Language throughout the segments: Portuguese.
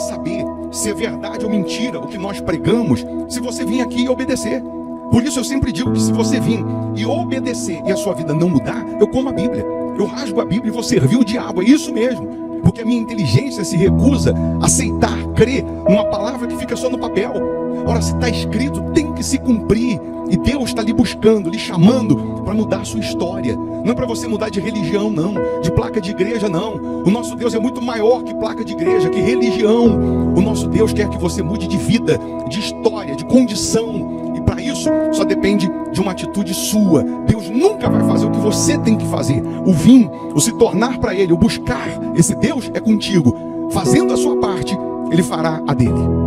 saber se é verdade ou mentira o que nós pregamos, se você vir aqui e obedecer. Por isso eu sempre digo que se você vir e obedecer e a sua vida não mudar, eu como a Bíblia. Eu rasgo a Bíblia e vou servir o diabo, é isso mesmo. Porque a minha inteligência se recusa a aceitar, crer numa palavra que fica só no papel. Ora, se está escrito, tem que se cumprir. E Deus está lhe buscando, lhe chamando para mudar a sua história. Não é para você mudar de religião, não. De placa de igreja, não. O nosso Deus é muito maior que placa de igreja, que religião. O nosso Deus quer que você mude de vida, de história, de condição. E para isso, só depende de uma atitude sua. Deus nunca vai fazer o que você tem que fazer. O vir, o se tornar para Ele, o buscar esse Deus é contigo. Fazendo a sua parte, Ele fará a dele.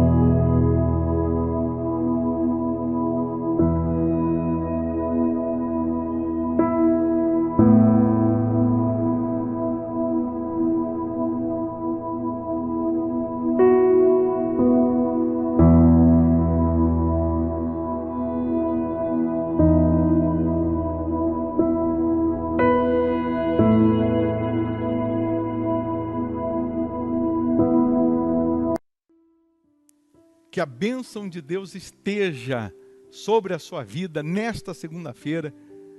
Que a bênção de Deus esteja sobre a sua vida nesta segunda-feira,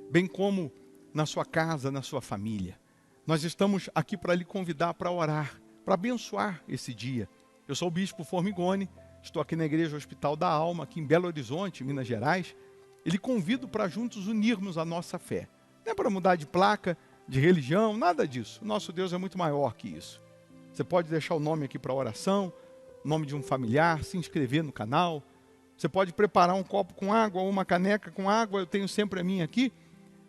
bem como na sua casa, na sua família. Nós estamos aqui para lhe convidar para orar, para abençoar esse dia. Eu sou o Bispo Formigoni, estou aqui na Igreja Hospital da Alma, aqui em Belo Horizonte, Minas Gerais, e lhe convido para juntos unirmos a nossa fé. Não é para mudar de placa, de religião, nada disso. O nosso Deus é muito maior que isso. Você pode deixar o nome aqui para oração, o nome de um familiar, se inscrever no canal. Você pode preparar um copo com água ou uma caneca com água, eu tenho sempre a minha aqui.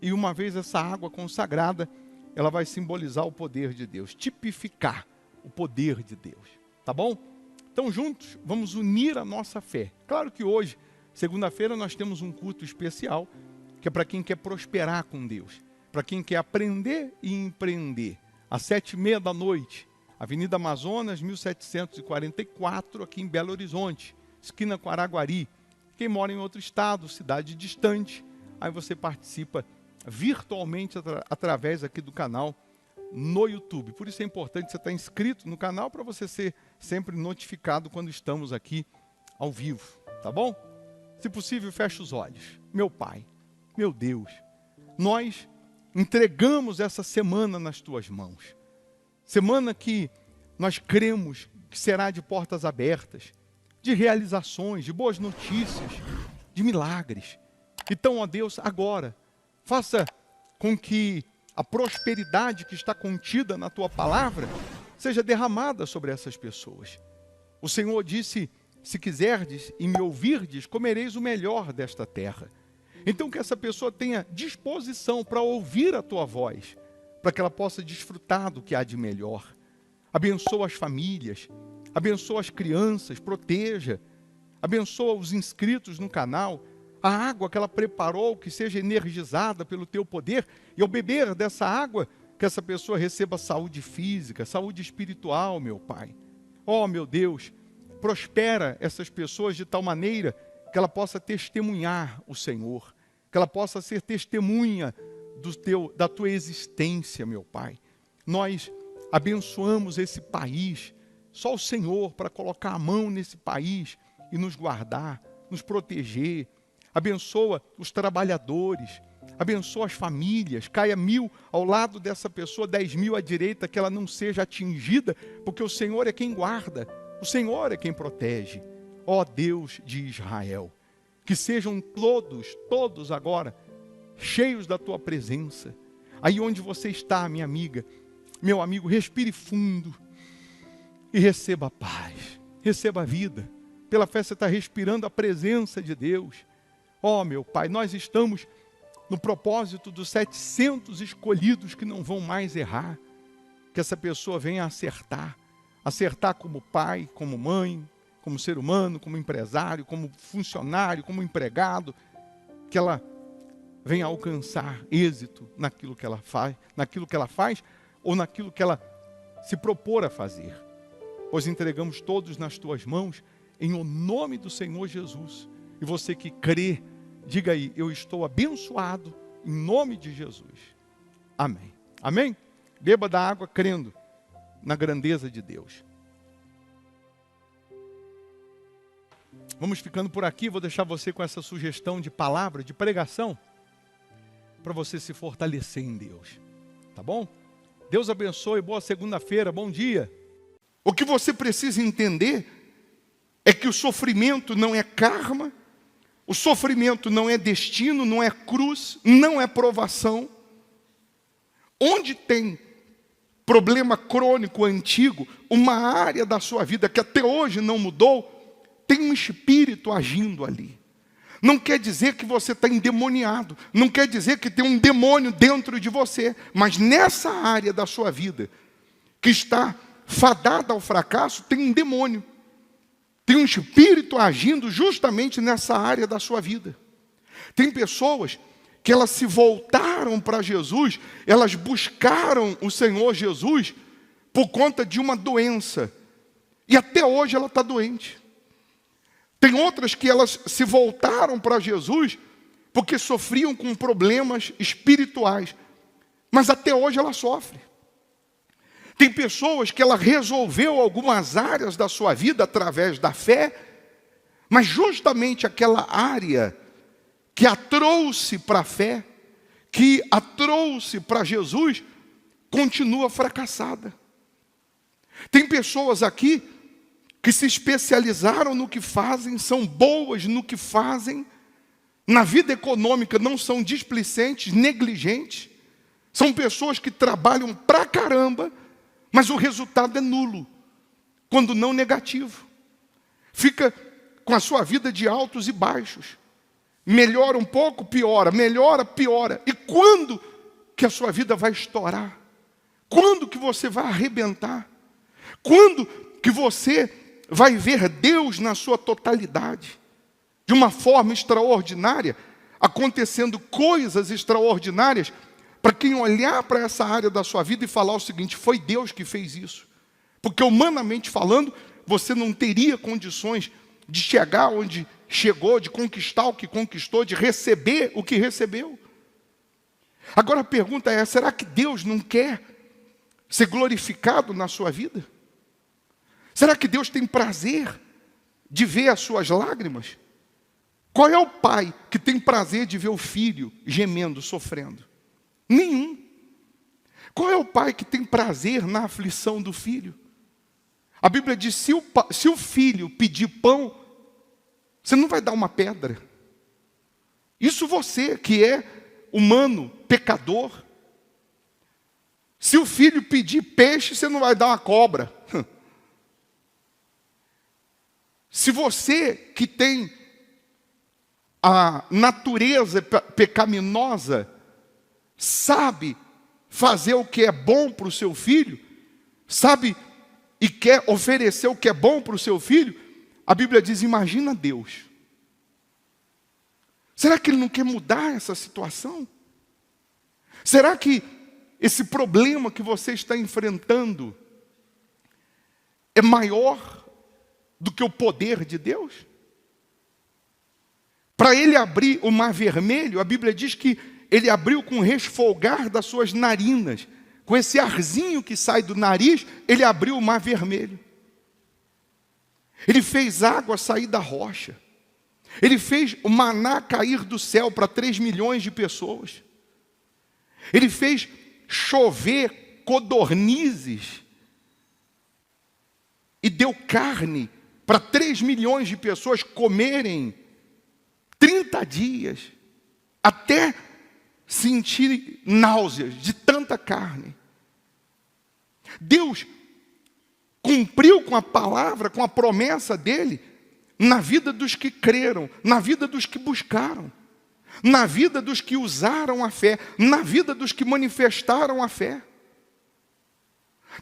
E uma vez essa água consagrada, ela vai simbolizar o poder de Deus, tipificar o poder de Deus. Tá bom? Então juntos, vamos unir a nossa fé. Claro que hoje, segunda-feira, nós temos um culto especial, que é para quem quer prosperar com Deus, para quem quer aprender e empreender. Às 7h30 da noite, Avenida Amazonas, 1744, aqui em Belo Horizonte, esquina com Araguari. Quem mora em outro estado, cidade distante, aí você participa virtualmente através aqui do canal no YouTube. Por isso é importante você estar inscrito no canal para você ser sempre notificado quando estamos aqui ao vivo, tá bom? Se possível, feche os olhos. Meu Pai, meu Deus, nós entregamos essa semana nas Tuas mãos. Semana que nós cremos que será de portas abertas, de realizações, de boas notícias, de milagres. Então, ó Deus, agora, faça com que a prosperidade que está contida na Tua palavra seja derramada sobre essas pessoas. O Senhor disse, se quiserdes e me ouvirdes, comereis o melhor desta terra. Então, que essa pessoa tenha disposição para ouvir a Tua voz, para que ela possa desfrutar do que há de melhor. Abençoa as famílias, abençoa as crianças, proteja, abençoa os inscritos no canal, a água que ela preparou, que seja energizada pelo Teu poder, e ao beber dessa água, que essa pessoa receba saúde física, saúde espiritual, meu Pai. Ó, meu Deus, prospera essas pessoas de tal maneira que ela possa testemunhar o Senhor, que ela possa ser testemunha da Tua existência, meu Pai. Nós abençoamos esse país, só o Senhor para colocar a mão nesse país e nos guardar, nos proteger. Abençoa os trabalhadores, abençoa as famílias, caia 1.000 ao lado dessa pessoa, 10.000 à direita, que ela não seja atingida, porque o Senhor é quem guarda, o Senhor é quem protege. Ó Deus de Israel, que sejam todos agora, cheios da Tua presença. Aí onde você está, minha amiga, meu amigo, respire fundo e receba a paz, receba a vida. Pela fé você está respirando a presença de Deus. Ó, meu Pai, nós estamos no propósito dos 700 escolhidos que não vão mais errar. Que essa pessoa venha acertar como pai, como mãe, como ser humano, como empresário, como funcionário, como empregado. Que ela venha alcançar êxito naquilo que ela faz ou naquilo que ela se propor a fazer. Pois entregamos todos nas Tuas mãos, em o nome do Senhor Jesus. E você que crê, diga aí, eu estou abençoado em nome de Jesus. Amém. Amém? Beba da água crendo na grandeza de Deus. Vamos ficando por aqui, vou deixar você com essa sugestão de palavra, de pregação, para você se fortalecer em Deus, tá bom? Deus abençoe, boa segunda-feira, bom dia. O que você precisa entender é que o sofrimento não é karma, o sofrimento não é destino, não é cruz, não é provação. Onde tem problema crônico antigo, uma área da sua vida que até hoje não mudou, tem um espírito agindo ali. Não quer dizer que você está endemoniado, não quer dizer que tem um demônio dentro de você, mas nessa área da sua vida, que está fadada ao fracasso, tem um demônio. Tem um espírito agindo justamente nessa área da sua vida. Tem pessoas que elas se voltaram para Jesus, elas buscaram o Senhor Jesus por conta de uma doença. E até hoje ela está doente. Tem outras que elas se voltaram para Jesus porque sofriam com problemas espirituais. Mas até hoje ela sofre. Tem pessoas que ela resolveu algumas áreas da sua vida através da fé, mas justamente aquela área que a trouxe para a fé, que a trouxe para Jesus, continua fracassada. Tem pessoas aqui que se especializaram no que fazem, são boas no que fazem, na vida econômica não são displicentes, negligentes, são pessoas que trabalham pra caramba, mas o resultado é nulo, quando não negativo. Fica com a sua vida de altos e baixos. Melhora um pouco, piora, melhora, piora. E quando que a sua vida vai estourar? Quando que você vai arrebentar? Quando que você vai ver Deus na sua totalidade? De uma forma extraordinária, acontecendo coisas extraordinárias, para quem olhar para essa área da sua vida e falar o seguinte: foi Deus que fez isso. Porque humanamente falando, você não teria condições de chegar onde chegou, de conquistar o que conquistou, de receber o que recebeu. Agora a pergunta é: será que Deus não quer ser glorificado na sua vida? Será que Deus tem prazer de ver as suas lágrimas? Qual é o pai que tem prazer de ver o filho gemendo, sofrendo? Nenhum. Qual é o pai que tem prazer na aflição do filho? A Bíblia diz: se o filho pedir pão, você não vai dar uma pedra. Isso você, que é humano, pecador. Se o filho pedir peixe, você não vai dar uma cobra. Se você, que tem a natureza pecaminosa, sabe fazer o que é bom para o seu filho, sabe e quer oferecer o que é bom para o seu filho, a Bíblia diz: imagina Deus. Será que Ele não quer mudar essa situação? Será que esse problema que você está enfrentando é maior do que o poder de Deus? Para Ele abrir o mar vermelho, a Bíblia diz que Ele abriu com o resfolgar das suas narinas. Com esse arzinho que sai do nariz, Ele abriu o mar vermelho. Ele fez água sair da rocha. Ele fez o maná cair do céu para 3 milhões de pessoas. Ele fez chover codornizes e deu carne para 3 milhões de pessoas comerem 30 dias, até sentir náuseas de tanta carne. Deus cumpriu com a palavra, com a promessa dele, na vida dos que creram, na vida dos que buscaram, na vida dos que usaram a fé, na vida dos que manifestaram a fé.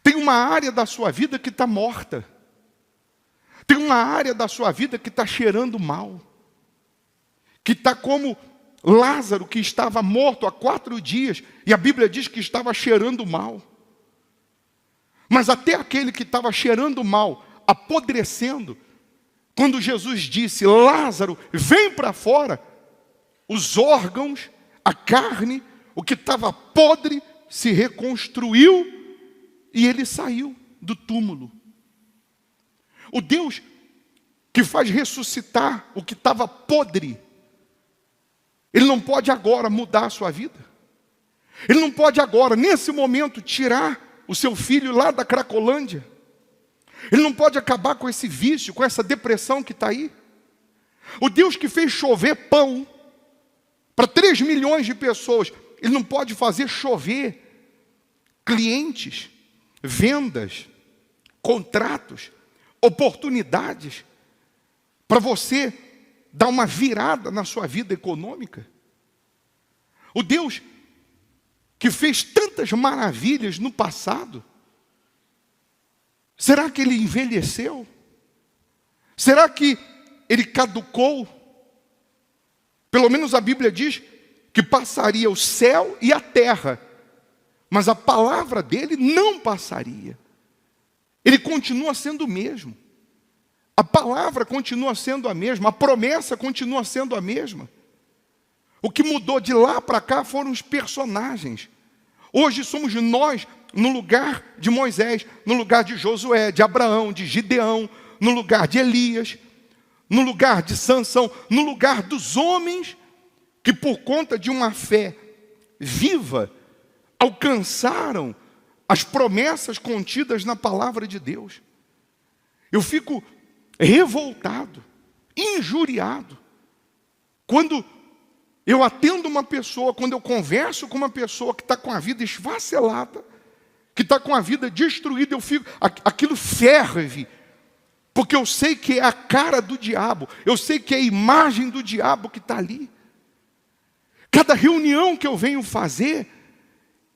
Tem uma área da sua vida que está morta. Tem uma área da sua vida que está cheirando mal. Que está como Lázaro, que estava morto há 4 dias, e a Bíblia diz que estava cheirando mal. Mas até aquele que estava cheirando mal, apodrecendo, quando Jesus disse: Lázaro, vem para fora, os órgãos, a carne, o que estava podre, se reconstruiu, e ele saiu do túmulo. O Deus que faz ressuscitar o que estava podre, Ele não pode agora mudar a sua vida. Ele não pode agora, nesse momento, tirar o seu filho lá da Cracolândia. Ele não pode acabar com esse vício, com essa depressão que está aí. O Deus que fez chover pão para 3 milhões de pessoas, Ele não pode fazer chover clientes, vendas, contratos, oportunidades para você dar uma virada na sua vida econômica. O Deus que fez tantas maravilhas no passado, será que Ele envelheceu? Será que Ele caducou? Pelo menos a Bíblia diz que passaria o céu e a terra, mas a palavra dele não passaria. Ele continua sendo o mesmo. A palavra continua sendo a mesma, a promessa continua sendo a mesma. O que mudou de lá para cá foram os personagens. Hoje somos nós no lugar de Moisés, no lugar de Josué, de Abraão, de Gideão, no lugar de Elias, no lugar de Sansão, no lugar dos homens que por conta de uma fé viva alcançaram as promessas contidas na palavra de Deus. Eu fico revoltado, injuriado, quando eu atendo uma pessoa, quando eu converso com uma pessoa que está com a vida esfacelada, que está com a vida destruída, aquilo ferve, porque eu sei que é a cara do diabo, eu sei que é a imagem do diabo que está ali. Cada reunião que eu venho fazer,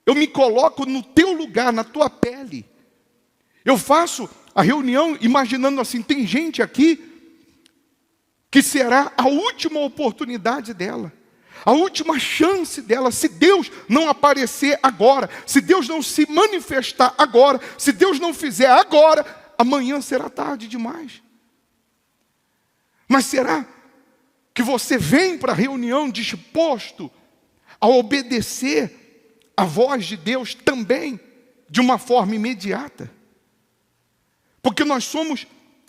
eu me coloco no teu lugar, na tua pele. Eu faço a reunião imaginando assim, tem gente aqui que será a última oportunidade dela, a última chance dela, se Deus não aparecer agora, se Deus não se manifestar agora, se Deus não fizer agora, amanhã será tarde demais. Mas será que você vem para a reunião disposto a obedecer a voz de Deus também de uma forma imediata? Porque nós somos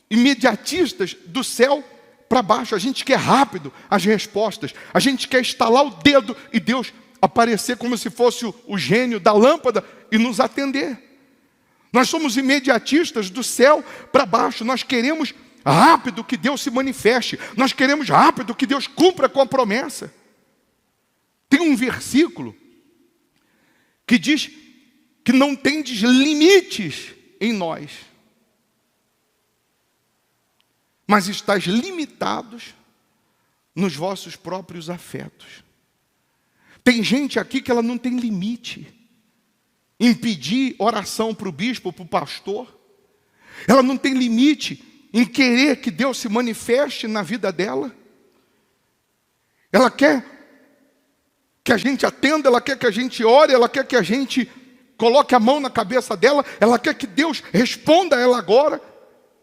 imediatistas do céu para baixo. A gente quer rápido as respostas. A gente quer estalar o dedo e Deus aparecer como se fosse o gênio da lâmpada e nos atender. Nós somos imediatistas do céu para baixo. Nós queremos rápido que Deus se manifeste. Nós queremos rápido que Deus cumpra com a promessa. Tem um versículo que diz que não tendes limites em nós, mas estáis limitados nos vossos próprios afetos. Tem gente aqui que ela não tem limite em pedir oração para o bispo, para o pastor. Ela não tem limite em querer que Deus se manifeste na vida dela. Ela quer que a gente atenda, ela quer que a gente ore, ela quer que a gente coloque a mão na cabeça dela, ela quer que Deus responda a ela agora.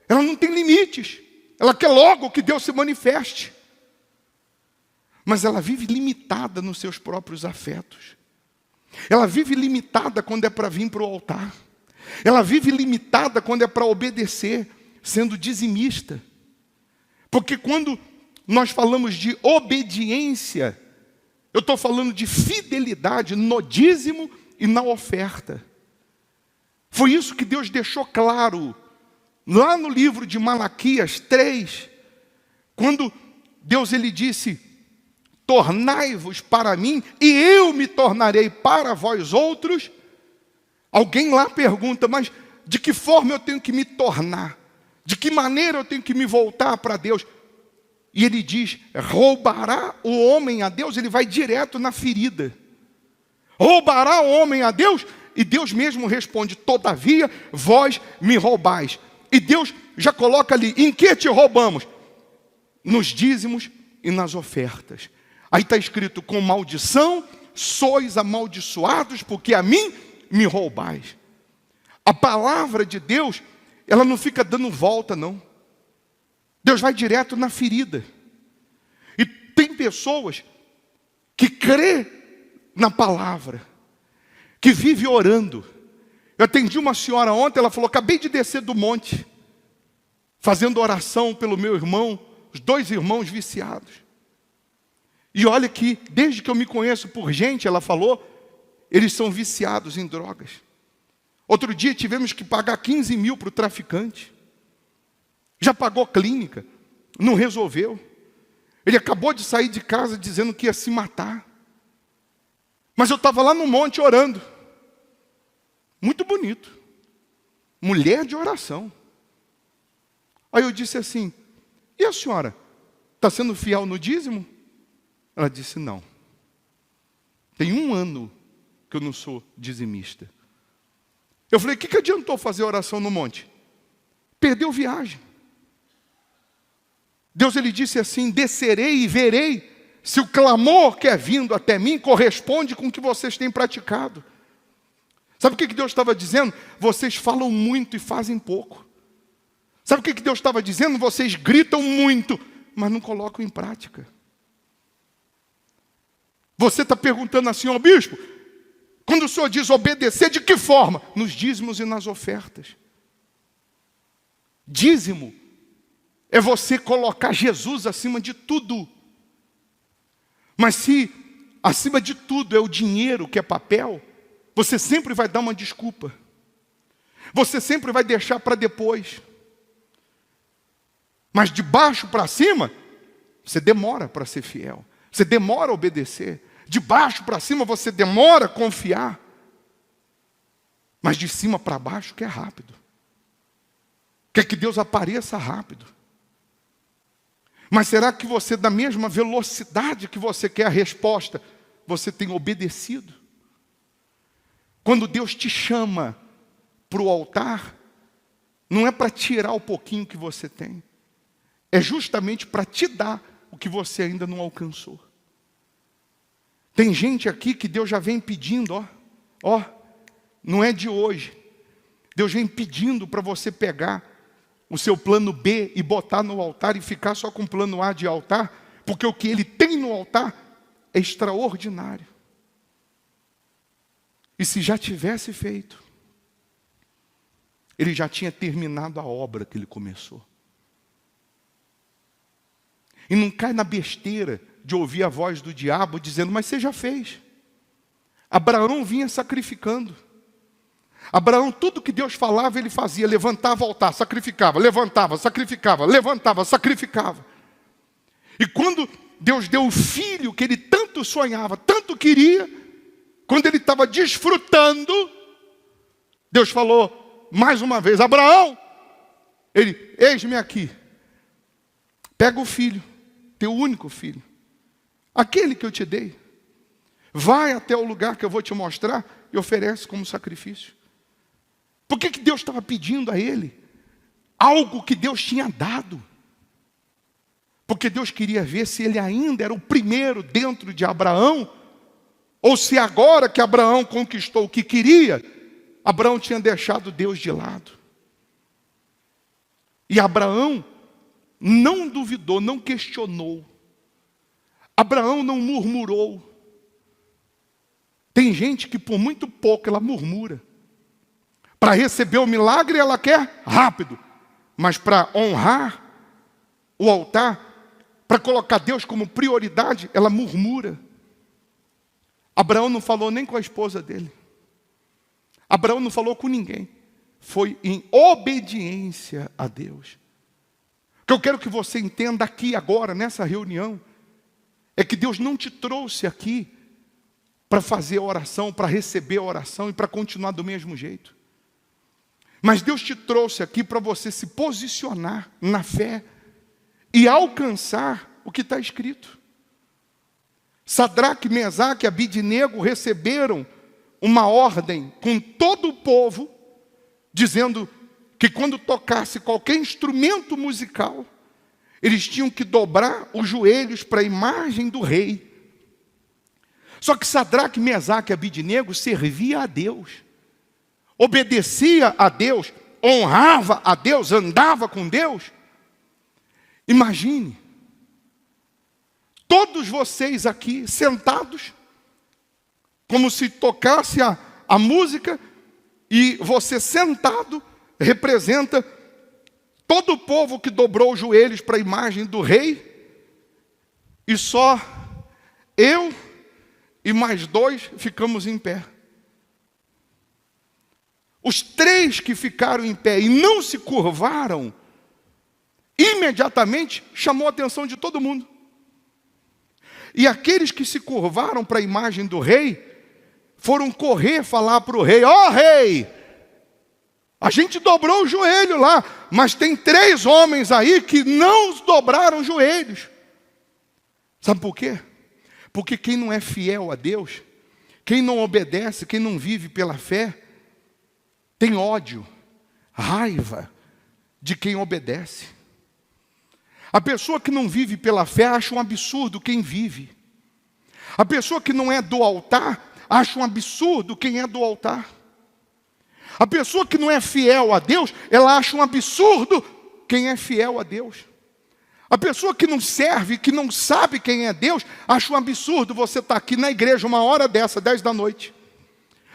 Ela não tem limites. Ela quer logo que Deus se manifeste. Mas ela vive limitada nos seus próprios afetos. Ela vive limitada quando é para vir para o altar. Ela vive limitada quando é para obedecer, sendo dizimista. Porque quando nós falamos de obediência, eu estou falando de fidelidade no dízimo e na oferta. Foi isso que Deus deixou claro lá no livro de Malaquias 3, quando Deus ele disse: tornai-vos para mim e eu me tornarei para vós outros. Alguém lá pergunta, mas de que forma eu tenho que me tornar? De que maneira eu tenho que me voltar para Deus? E ele diz: roubará o homem a Deus? Ele vai direto na ferida. Roubará o homem a Deus? E Deus mesmo responde: todavia vós me roubais. E Deus já coloca ali: em que te roubamos? Nos dízimos e nas ofertas. Aí está escrito: com maldição sois amaldiçoados, porque a mim me roubais. A palavra de Deus, ela não fica dando volta, não. Deus vai direto na ferida. E tem pessoas que crê na palavra, que vive orando. Eu atendi uma senhora ontem, ela falou: acabei de descer do monte. fazendo oração pelo meu irmão, os 2 irmãos viciados. E olha que, desde que eu me conheço por gente, ela falou, eles são viciados em drogas. Outro dia tivemos que pagar 15 mil para o traficante. Já pagou clínica, não resolveu. Ele acabou de sair de casa dizendo que ia se matar. Mas eu estava lá no monte orando. Muito bonito. Mulher de oração. Aí eu disse assim, e a senhora? Está sendo fiel no dízimo? Ela disse, não. Tem 1 ano que eu não sou dizimista. Eu falei, o que adiantou fazer oração no monte? Perdeu viagem. Deus, ele disse assim, descerei e verei se o clamor que é vindo até mim corresponde com o que vocês têm praticado. Sabe o que Deus estava dizendo? Vocês falam muito e fazem pouco. Sabe o que Deus estava dizendo? Vocês gritam muito, mas não colocam em prática. Você está perguntando assim, ó bispo, quando o senhor diz obedecer, de que forma? Nos dízimos e nas ofertas. Dízimo é você colocar Jesus acima de tudo. Mas se acima de tudo é o dinheiro, que é papel, você sempre vai dar uma desculpa. Você sempre vai deixar para depois. Mas de baixo para cima, você demora para ser fiel. Você demora a obedecer. De baixo para cima, você demora a confiar. Mas de cima para baixo, que é rápido. Quer que Deus apareça rápido. Mas será que você, da mesma velocidade que você quer a resposta, você tem obedecido? Quando Deus te chama para o altar, não é para tirar o pouquinho que você tem. É justamente para te dar o que você ainda não alcançou. Tem gente aqui que Deus já vem pedindo, não é de hoje. Deus vem pedindo para você pegar o seu plano B e botar no altar e ficar só com o plano A de altar, porque o que ele tem no altar é extraordinário. E se já tivesse feito, ele já tinha terminado a obra que ele começou. E não cai na besteira de ouvir a voz do diabo dizendo, mas você já fez. Abraão vinha sacrificando. Abraão, tudo que Deus falava, ele fazia. Levantava o altar, sacrificava, levantava, sacrificava, levantava, sacrificava. E quando Deus deu o filho que ele tanto sonhava, tanto queria, quando ele estava desfrutando, Deus falou mais uma vez, Abraão, ele, eis-me aqui. Pega o filho, teu único filho, aquele que eu te dei. Vai até o lugar que eu vou te mostrar e oferece como sacrifício. Por que Deus estava pedindo a ele algo que Deus tinha dado? Porque Deus queria ver se ele ainda era o primeiro dentro de Abraão, ou se agora que Abraão conquistou o que queria, Abraão tinha deixado Deus de lado. E Abraão não duvidou, não questionou. Abraão não murmurou. Tem gente que por muito pouco ela murmura. Para receber o milagre ela quer rápido. Mas para honrar o altar, para colocar Deus como prioridade, ela murmura. Abraão não falou nem com a esposa dele. Abraão não falou com ninguém. Foi em obediência a Deus. O que eu quero que você entenda aqui agora, nessa reunião, é que Deus não te trouxe aqui para fazer oração, para receber oração e para continuar do mesmo jeito. Mas Deus te trouxe aqui para você se posicionar na fé e alcançar o que está escrito. Sadraque, Mesaque e Abidnego receberam uma ordem com todo o povo, dizendo que quando tocasse qualquer instrumento musical, eles tinham que dobrar os joelhos para a imagem do rei. Só que Sadraque, Mesaque e Abidnego servia a Deus, obedecia a Deus, honrava a Deus, andava com Deus. Imagine, todos vocês aqui sentados, como se tocasse a música, e você sentado representa todo o povo que dobrou os joelhos para a imagem do rei, e só eu e mais 2 ficamos em pé. Os 3 que ficaram em pé e não se curvaram, imediatamente chamou a atenção de todo mundo. E aqueles que se curvaram para a imagem do rei, foram correr falar para o rei: ó rei, a gente dobrou o joelho lá, mas tem 3 homens aí que não dobraram os joelhos. Sabe por quê? Porque quem não é fiel a Deus, quem não obedece, quem não vive pela fé, tem ódio, raiva de quem obedece. A pessoa que não vive pela fé acha um absurdo quem vive. A pessoa que não é do altar acha um absurdo quem é do altar. A pessoa que não é fiel a Deus, ela acha um absurdo quem é fiel a Deus. A pessoa que não serve, que não sabe quem é Deus, acha um absurdo você estar aqui na igreja uma hora dessa, 10 da noite.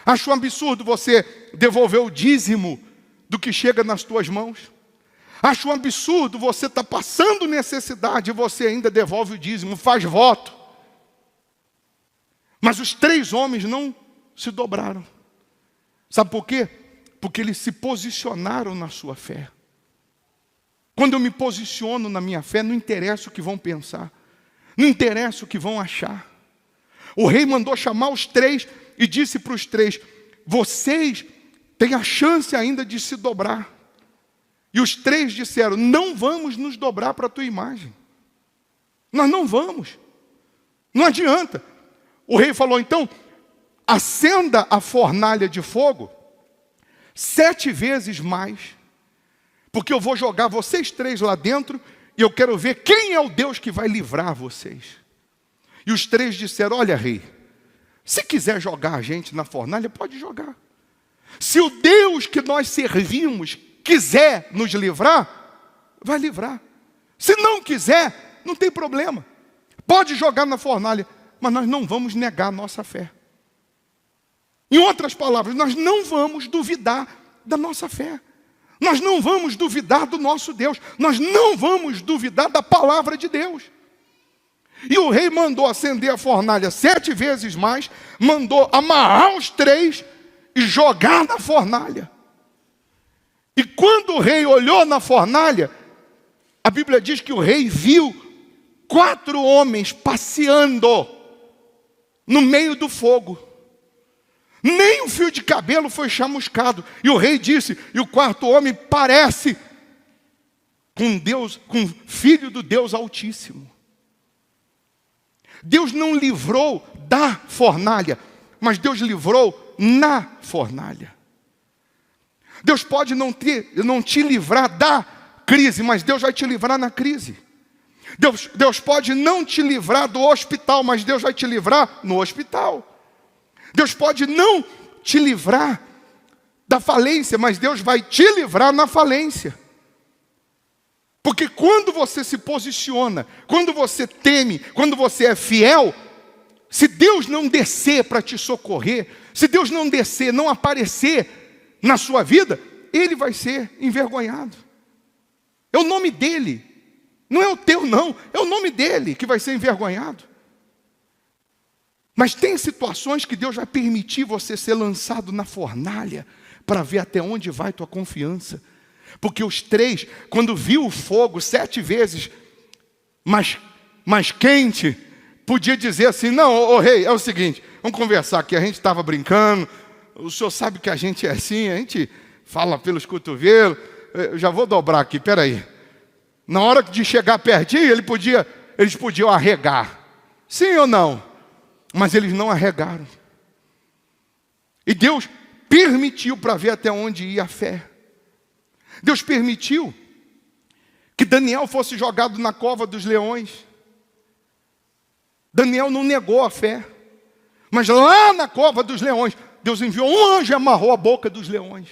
Acha um absurdo você devolver o dízimo do que chega nas tuas mãos. Acha um absurdo você estar passando necessidade e você ainda devolve o dízimo, faz voto. Mas os 3 homens não se dobraram. Sabe por quê? Porque eles se posicionaram na sua fé. Quando eu me posiciono na minha fé, não interessa o que vão pensar, não interessa o que vão achar. O rei mandou chamar os 3 e disse para os 3: vocês têm a chance ainda de se dobrar. E os 3 disseram: não vamos nos dobrar para a tua imagem. Nós não vamos. Não adianta. O rei falou: então, acenda a fornalha de fogo 7 vezes mais, porque eu vou jogar vocês 3 lá dentro e eu quero ver quem é o Deus que vai livrar vocês. E os 3 disseram: olha, rei, se quiser jogar a gente na fornalha, pode jogar. Se o Deus que nós servimos quiser nos livrar, vai livrar. Se não quiser, não tem problema. Pode jogar na fornalha, mas nós não vamos negar a nossa fé. Em outras palavras, nós não vamos duvidar da nossa fé. Nós não vamos duvidar do nosso Deus. Nós não vamos duvidar da palavra de Deus. E o rei mandou acender a fornalha 7 vezes mais, mandou amarrar os 3 e jogar na fornalha. E quando o rei olhou na fornalha, a Bíblia diz que o rei viu 4 homens passeando no meio do fogo. Nem um fio de cabelo foi chamuscado. E o rei disse: e o 4º homem parece com Deus, com filho do Deus Altíssimo. Deus não livrou da fornalha, mas Deus livrou na fornalha. Deus pode não te livrar da crise, mas Deus vai te livrar na crise. Deus pode não te livrar do hospital, mas Deus vai te livrar no hospital. Deus pode não te livrar da falência, mas Deus vai te livrar na falência. Porque quando você se posiciona, quando você teme, quando você é fiel, se Deus não descer para te socorrer, se Deus não descer, não aparecer na sua vida, Ele vai ser envergonhado. É o nome dEle, não é o teu não, é o nome dEle que vai ser envergonhado. Mas tem situações que Deus vai permitir você ser lançado na fornalha para ver até onde vai tua confiança. Porque os 3, quando viu o fogo 7 vezes mais quente, podia dizer assim: não, ô rei, é o seguinte, vamos conversar aqui, a gente estava brincando, o senhor sabe que a gente é assim, a gente fala pelos cotovelos, eu já vou dobrar aqui, peraí. Na hora de chegar pertinho, eles podiam arregar. Sim ou não? Mas eles não arregaram. E Deus permitiu para ver até onde ia a fé. Deus permitiu que Daniel fosse jogado na cova dos leões. Daniel não negou a fé. Mas lá na cova dos leões, Deus enviou um anjo e amarrou a boca dos leões.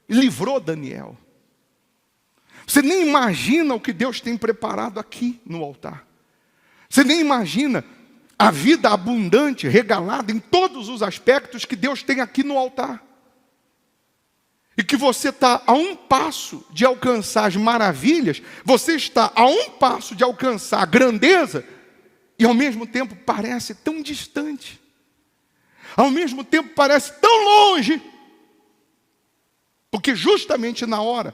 E livrou Daniel. Você nem imagina o que Deus tem preparado aqui no altar. Você nem imagina a vida abundante, regalada em todos os aspectos que Deus tem aqui no altar. e que você está a um passo de alcançar as maravilhas, você está a um passo de alcançar a grandeza, e ao mesmo tempo parece tão distante, ao mesmo tempo parece tão longe, porque justamente na hora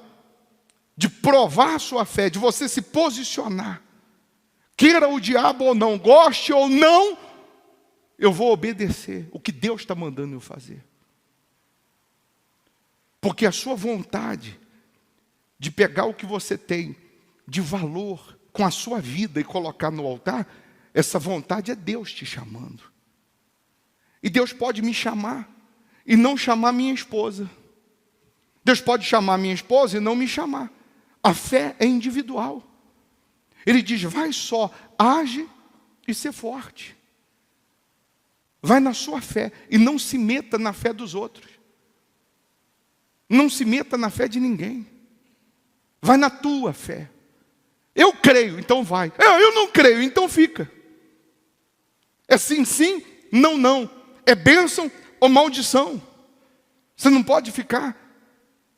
de provar a sua fé, de você se posicionar, queira o diabo ou não, goste ou não, eu vou obedecer o que Deus está mandando eu fazer. Porque a sua vontade de pegar o que você tem de valor com a sua vida e colocar no altar, essa vontade é Deus te chamando. E Deus pode me chamar e não chamar minha esposa. Deus pode chamar minha esposa e não me chamar. A fé é individual. Ele diz, vai só, age e ser forte. Vai na sua fé e não se meta na fé dos outros. Não se meta na fé de ninguém. Vai na tua fé. Eu creio, então vai. Eu não creio, então fica. É sim, sim, não, não. É bênção ou maldição. Você não pode ficar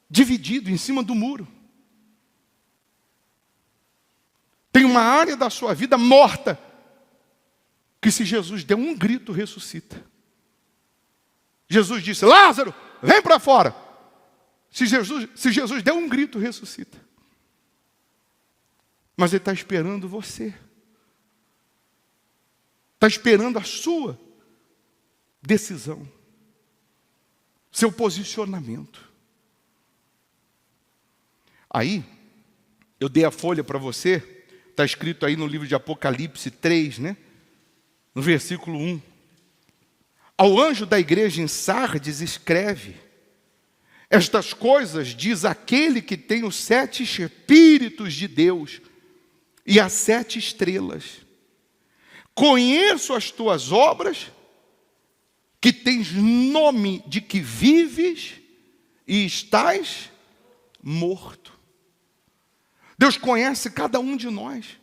dividido em cima do muro. Tem uma área da sua vida morta, que se Jesus der um grito, ressuscita. Jesus disse, Lázaro, vem para fora. Se Jesus der um grito, ressuscita. Mas Ele está esperando você. Está esperando a sua decisão. Seu posicionamento. Aí, eu dei a folha para você. Está escrito aí no livro de Apocalipse 3, né? No versículo 1. Ao anjo da igreja em Sardes escreve, estas coisas diz aquele que tem os 7 Espíritos de Deus e as 7 estrelas. Conheço as tuas obras, que tens nome de que vives e estás morto. Deus conhece cada um de nós.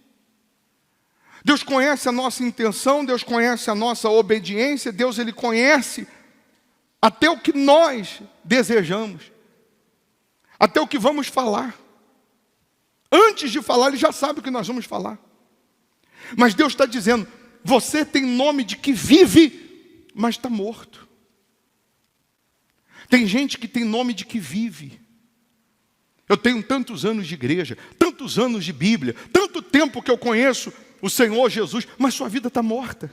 Deus conhece a nossa intenção, Deus conhece a nossa obediência, Deus Ele conhece até o que nós desejamos, até o que vamos falar. Antes de falar, Ele já sabe o que nós vamos falar. Mas Deus está dizendo, você tem nome de que vive, mas está morto. Tem gente que tem nome de que vive. Eu tenho tantos anos de igreja, tantos anos de Bíblia, tanto tempo que eu conheço o Senhor Jesus, mas sua vida está morta.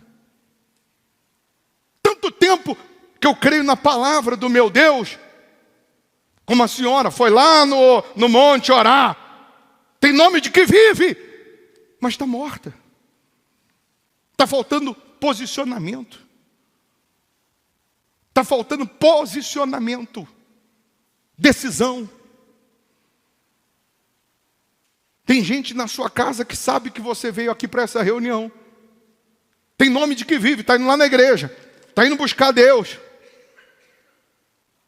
Tanto tempo que eu creio na palavra do meu Deus, como a senhora foi lá no monte orar, tem nome de que vive, mas está morta. Está faltando posicionamento. Está faltando posicionamento, decisão. Tem gente na sua casa que sabe que você veio aqui para essa reunião. Tem nome de que vive, está indo lá na igreja, está indo buscar Deus.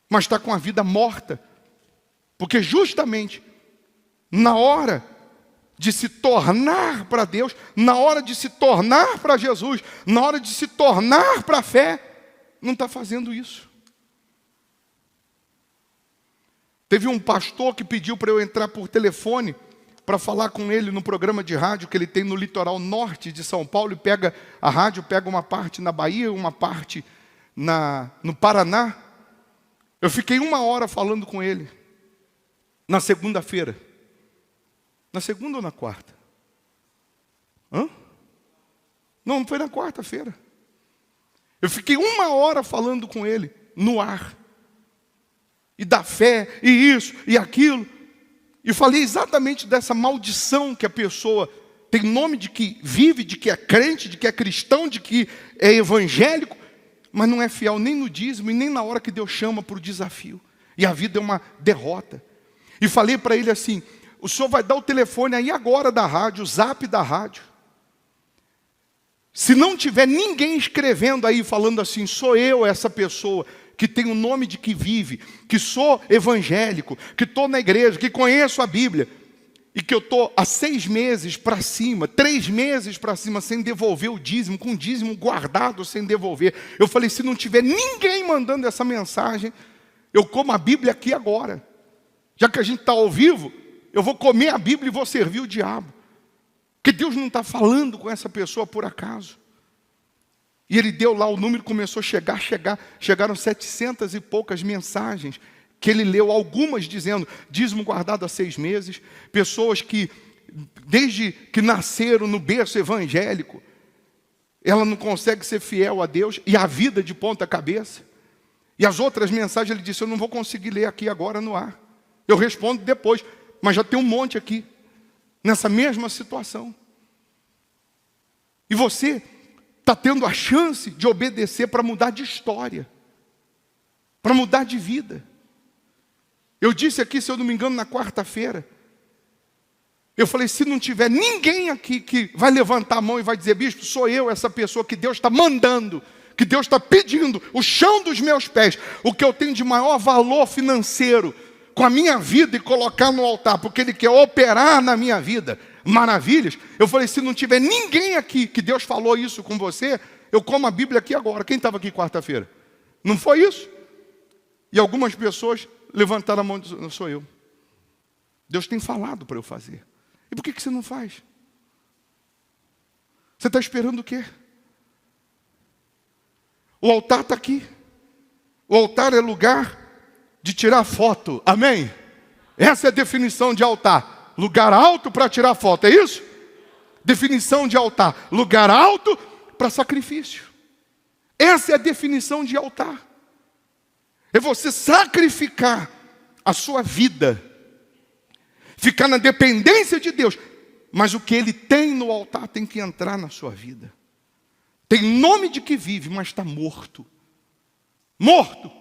Mas está com a vida morta. Porque justamente na hora de se tornar para Deus, na hora de se tornar para Jesus, na hora de se tornar para a fé, não está fazendo isso. Teve um pastor que pediu para eu entrar por telefone para falar com ele no programa de rádio que ele tem no litoral norte de São Paulo, e pega a rádio, pega uma parte na Bahia, uma parte no Paraná. Eu fiquei 1 hora falando com ele, na segunda-feira. Na segunda ou na quarta? Não foi na quarta-feira. Eu fiquei 1 hora falando com ele, no ar. E da fé, e isso, e aquilo. E falei exatamente dessa maldição que a pessoa tem nome de que vive, de que é crente, de que é cristão, de que é evangélico, mas não é fiel nem no dízimo e nem na hora que Deus chama para o desafio. E a vida é uma derrota. E falei para ele assim, o senhor vai dar o telefone aí agora da rádio, o zap da rádio. Se não tiver ninguém escrevendo aí, falando assim, sou eu essa pessoa que tem o nome de que vive, que sou evangélico, que estou na igreja, que conheço a Bíblia, e que eu estou há 6 meses para cima, 3 meses para cima, sem devolver o dízimo, com o dízimo guardado sem devolver. Eu falei, se não tiver ninguém mandando essa mensagem, eu como a Bíblia aqui agora. Já que a gente está ao vivo, eu vou comer a Bíblia e vou servir o diabo. Porque Deus não está falando com essa pessoa por acaso. E ele deu lá o número, começou a chegaram 700 e poucas mensagens, que ele leu, algumas dizendo, dízimo guardado há 6 meses, pessoas que, desde que nasceram no berço evangélico, ela não consegue ser fiel a Deus, e a vida de ponta cabeça. E as outras mensagens, ele disse, eu não vou conseguir ler aqui agora no ar. Eu respondo depois, mas já tem um monte aqui, nessa mesma situação. E você está tendo a chance de obedecer para mudar de história, para mudar de vida. Eu disse aqui, se eu não me engano, na quarta-feira, eu falei, se não tiver ninguém aqui que vai levantar a mão e vai dizer, bispo, sou eu essa pessoa que Deus está mandando, que Deus está pedindo, o chão dos meus pés, o que eu tenho de maior valor financeiro, com a minha vida e colocar no altar, porque Ele quer operar na minha vida maravilhas. Eu falei, se não tiver ninguém aqui que Deus falou isso com você, eu como a Bíblia aqui agora. Quem estava aqui quarta-feira? Não foi isso? E algumas pessoas levantaram a mão e disseram, não sou eu. Deus tem falado para eu fazer. E por que você não faz? Você está esperando o quê? O altar está aqui. O altar é lugar de tirar foto. Amém? Essa é a definição de altar. Lugar alto para tirar foto, é isso? Definição de altar. Lugar alto para sacrifício. Essa é a definição de altar. É você sacrificar a sua vida. Ficar na dependência de Deus. Mas o que Ele tem no altar tem que entrar na sua vida. Tem nome de que vive, mas está morto. Morto.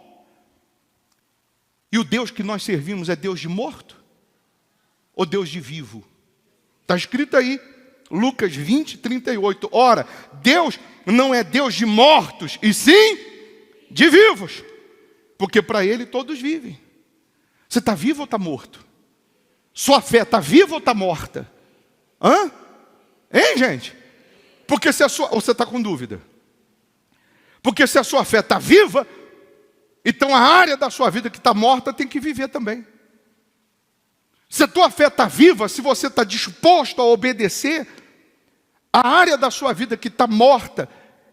E o Deus que nós servimos é Deus de morto? Ou Deus de vivo? Está escrito aí, Lucas 20, 38. Ora, Deus não é Deus de mortos, e sim de vivos. Porque para Ele todos vivem. Você está vivo ou está morto? Sua fé está viva ou está morta? Hã? Hein, gente? Porque se a sua... Ou você está com dúvida? Porque se a sua fé está viva, então a área da sua vida que está morta tem que viver também. Se a tua fé está viva, se você está disposto a obedecer, a área da sua vida que está morta,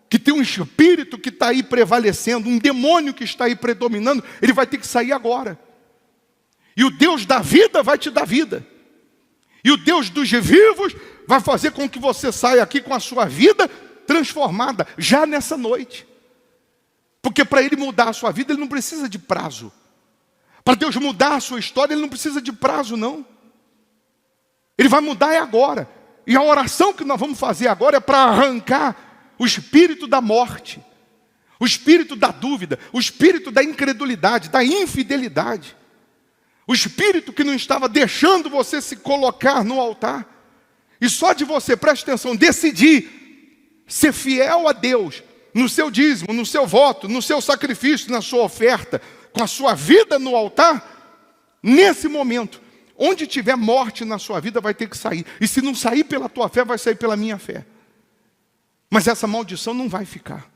que tem um espírito que está aí prevalecendo, um demônio que está aí predominando, ele vai ter que sair agora. E o Deus da vida vai te dar vida. E o Deus dos vivos vai fazer com que você saia aqui com a sua vida transformada, já nessa noite. Porque para Ele mudar a sua vida, Ele não precisa de prazo. Para Deus mudar a sua história, Ele não precisa de prazo, não. Ele vai mudar é agora. E a oração que nós vamos fazer agora é para arrancar o espírito da morte, o espírito da dúvida, o espírito da incredulidade, da infidelidade. O espírito que não estava deixando você se colocar no altar. E só de você, preste atenção, decidir ser fiel a Deus, no seu dízimo, no seu voto, no seu sacrifício, na sua oferta, com a sua vida no altar, nesse momento, onde tiver morte na sua vida, vai ter que sair. E se não sair pela tua fé, vai sair pela minha fé. Mas essa maldição não vai ficar.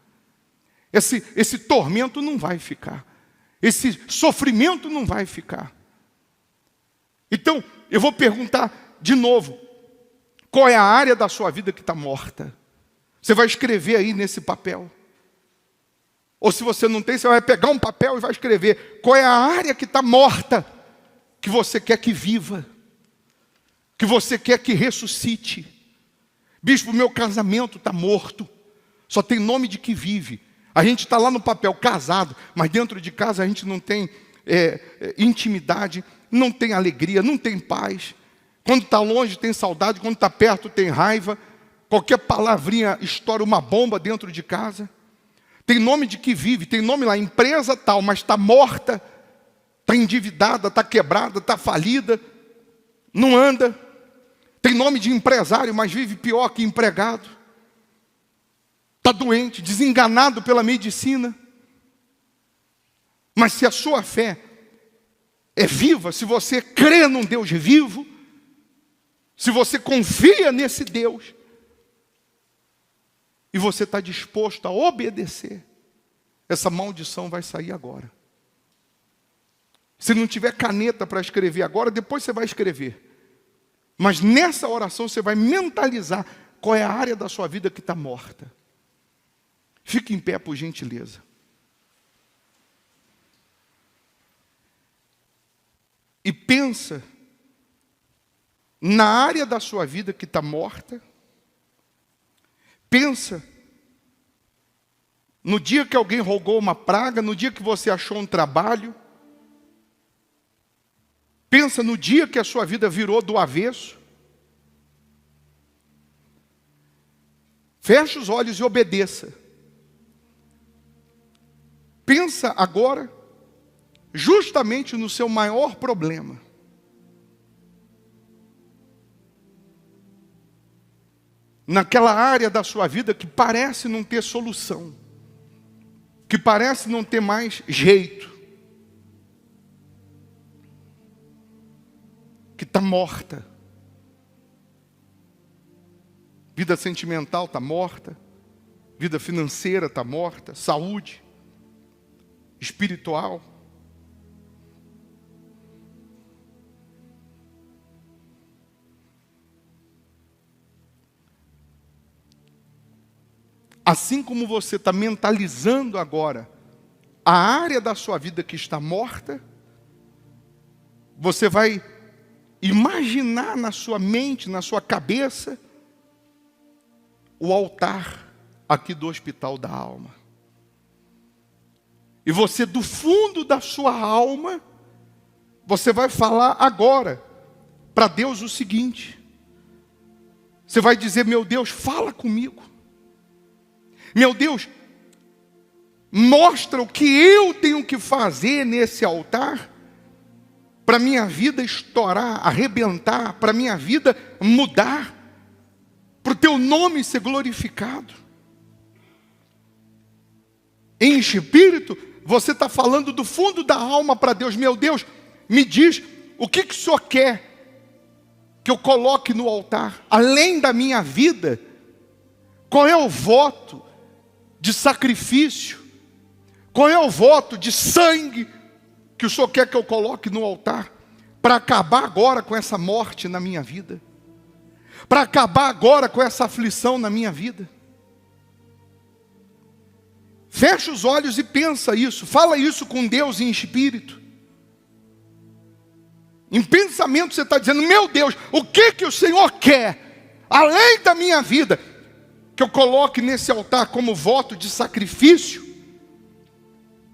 Esse tormento não vai ficar. Esse sofrimento não vai ficar. Então, eu vou perguntar de novo, qual é a área da sua vida que está morta? Você vai escrever aí nesse papel. Ou se você não tem, você vai pegar um papel e vai escrever, qual é a área que está morta, que você quer que viva, que você quer que ressuscite. Bispo, meu casamento está morto, só tem nome de que vive. A gente está lá no papel casado, mas dentro de casa a gente não tem intimidade, não tem alegria, não tem paz. Quando está longe tem saudade, quando está perto tem raiva. Qualquer palavrinha estoura uma bomba dentro de casa. Tem nome de que vive, tem nome lá, empresa tal, mas está morta, está endividada, está quebrada, está falida, não anda. Tem nome de empresário, mas vive pior que empregado. Está doente, desenganado pela medicina. Mas se a sua fé é viva, se você crê num Deus vivo, se você confia nesse Deus, e você está disposto a obedecer, essa maldição vai sair agora. Se não tiver caneta para escrever agora, depois você vai escrever. Mas nessa oração você vai mentalizar qual é a área da sua vida que está morta. Fique em pé, por gentileza. E pensa na área da sua vida que está morta. Pensa no dia que alguém rogou uma praga, no dia que você achou um trabalho. Pensa no dia que a sua vida virou do avesso. Feche os olhos e obedeça. Pensa agora justamente no seu maior problema. Naquela área da sua vida que parece não ter solução, que parece não ter mais jeito, que está morta. Vida sentimental está morta, vida financeira está morta, saúde, espiritual. Assim como você está mentalizando agora a área da sua vida que está morta, você vai imaginar na sua mente, na sua cabeça, o altar aqui do Hospital da Alma. E você, do fundo da sua alma, você vai falar agora para Deus o seguinte. Você vai dizer: meu Deus, fala comigo. Meu Deus, mostra o que eu tenho que fazer nesse altar para minha vida estourar, arrebentar, para minha vida mudar, para o teu nome ser glorificado. Em espírito, você está falando do fundo da alma para Deus. Meu Deus, me diz o que o Senhor quer que eu coloque no altar, além da minha vida. Qual é o voto de sacrifício? Qual é o voto de sangue que o Senhor quer que eu coloque no altar, para acabar agora com essa morte na minha vida, para acabar agora com essa aflição na minha vida? Fecha os olhos e pensa isso, fala isso com Deus em espírito. Em pensamento você está dizendo: meu Deus, o que o Senhor quer, além da minha vida, que eu coloque nesse altar como voto de sacrifício,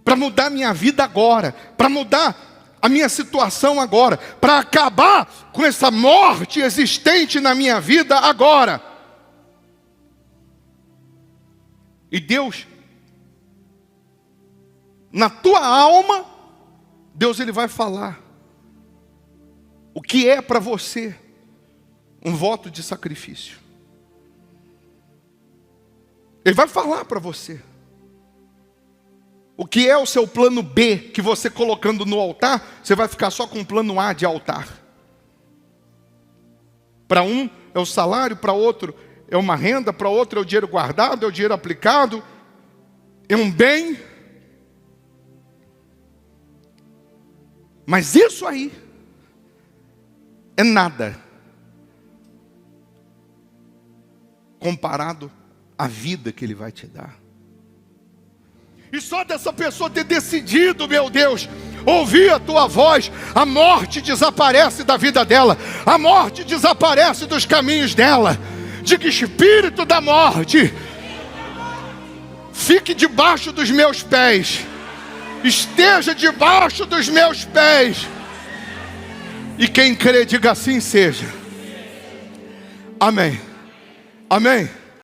para mudar minha vida agora, para mudar a minha situação agora, para acabar com essa morte existente na minha vida agora. E Deus, na tua alma, Deus ele vai falar o que é para você um voto de sacrifício. Ele vai falar para você o que é o seu plano B, que você colocando no altar, você vai ficar só com o plano A de altar. Para um é o salário, para outro é uma renda, para outro é o dinheiro guardado, é o dinheiro aplicado, é um bem. Mas isso aí é nada comparado à vida que Ele vai te dar. E só dessa pessoa ter decidido, meu Deus, ouvir a tua voz, a morte desaparece da vida dela, a morte desaparece dos caminhos dela. Diga: espírito da morte, fique debaixo dos meus pés, esteja debaixo dos meus pés. E quem crê, diga: assim seja. Amém. Amém.